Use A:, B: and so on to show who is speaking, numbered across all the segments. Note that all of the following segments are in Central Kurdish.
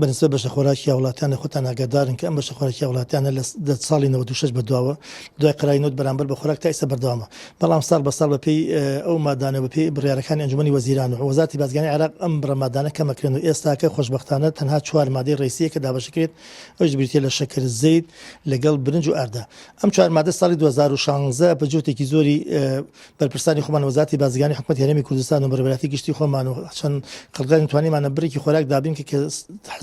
A: بەنسبە بەشەخۆراکی ھاوڵاتیان خۆتان ئاگادارن کە ئەم بەشەخۆراکی ھاوڵاتیانە لە ساڵی 96 بەدواوە دوای قەراری بەرامبەر بە خۆراک تا ئێستا بەردەوامە بەڵام ساڵ بە ساڵ بەپێی ئەو مادانە بەپێی بڕیارەکانی ئەنجومەنی وەزیران و وەزارەتی بازرگانی عێراق ئەم ڕەمادانە کەمەکرێن و ئێستاکە خۆشبەختانە تەنها 4 مادەی ڕئیسیە کە دابەشدەکرێت ئەوش بریتە لە شەکر زەید لەگەڵ برنج و ئاردا ئەم 4 مادە ساڵی 2016 بە جوتێکی زۆری بەرپرسانی خۆمان وەزارەتی بازرگانی حکومەتی هەرێمی کوردستان و بەرەبەراتی گشتی خۆمان و چەند قەڵگانی توانیمانە بڕێکی خۆراک دابین کە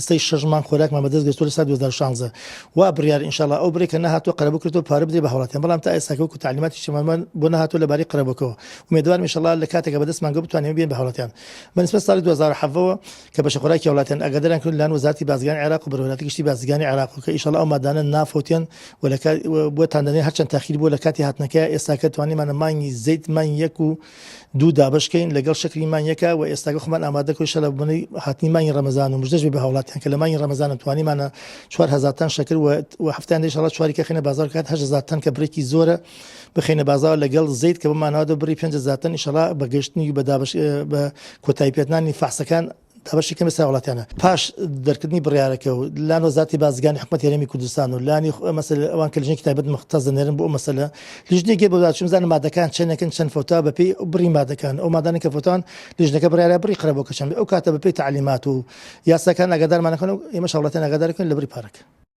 A: حستەی 6 مانگ خۆراکمان بەدەست گرتووە لە ساڵ 2016 وا بڕیار ئینشاڵڵا ئەو بڕێکە نەهاتووە قەرەبوو کردەوە پارە بدرێ بە ھاوڵاتیان بەڵام تا ئێستا وەکو تعلیماتی شەمەمان بۆ نەهاتووە لەبارەی قەرەبووکەوە ئومێدوارم ئینشاڵڵا لە کاتێکە بەدەستمان گەوت بتوانین بێن بە ھاوڵاتیان بەنسبە ساڵی 2007 کە بەشەخۆراکی ھاوڵاتیان ئاگاداریان کرد لەلایەن وەزارەتی بازرگانی عێراق و بەرەبەراتی گشتی بازرگانی عێراق کە ئینشاڵڵا ئەو مادانە نافۆتیان بۆ تاندنێ هەرچەند تاخیر بووە لە کاتی هاتنەکە ئێستاکە توانیمانە مانگی زەید مانگ 1 و 2 دابشکەین لەگەڵ شکلی مانگەکە و ئێستاکە خۆمان ئامادە کۆی شەلە بوونی هاتنی مانگی ڕەمەزان و مژدەش بە ھاوڵاتیان کە لە مانگی ڕەمەزان توانیمانە 4000 تن شکر و هەفتیان ئینشاڵڵا چواریکە خینە بازار کات 8000 تن کە بڕێکی زۆرە بخینە بازار لەگەڵ زەید کە بمانەوە بڕی 5000 تن ئینشاڵڵا بەگەشتنی بە کۆتایی پێدانی فەحسەکان دابشی کەمە ھاوڵاتیانە پاش دەرکردنی بڕیارەکە و لان وەزارەتی بازرگانی حکومەتی هەرێمی کوردستان و لانی مەسەلە ئەوان کە لژنەی تایبەت مختص دەنێرن بۆ ئەو مەسەلە لیژنەی گێ بەوزارەتی بزانم مادەکان چەندێکن چەند فۆتا بەپێی بڕی مادەکان ئەو مادانە کە فۆتان لیژنەکە بڕیارە بڕی قەرەبووکە چەند ئەو کاتە بەپێی تعلیمات و یاساکان ئاگادارمانەکەن و ئێمە ھاوڵاتیان ئاگادارەکەن لە بڕی پارەکە